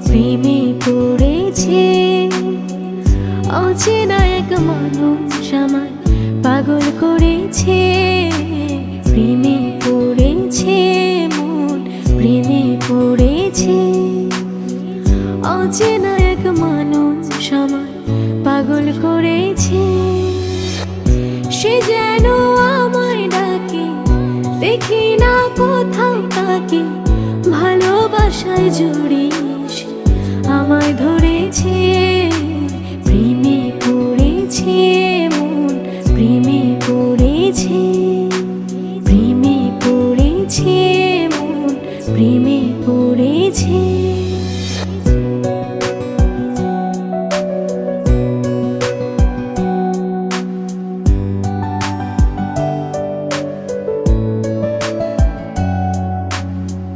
প্রেমে পড়েছে। অচেনা এক মানুষ আমায় পাগল করেছে। প্রেমে পড়েছে মন, প্রেমে পড়েছে। অচেনা এক মানুষ আমায় পাগল করেছে। সে যেন আমায় ডাকে, দেখি না কোথাও তাকে। ভালোবাসায় জড়িয়ে আমায় ধরেছে। প্রেমে পড়েছে মন, প্রেমে পড়েছে। প্রেমে পড়েছে মন, প্রেমে পড়েছে।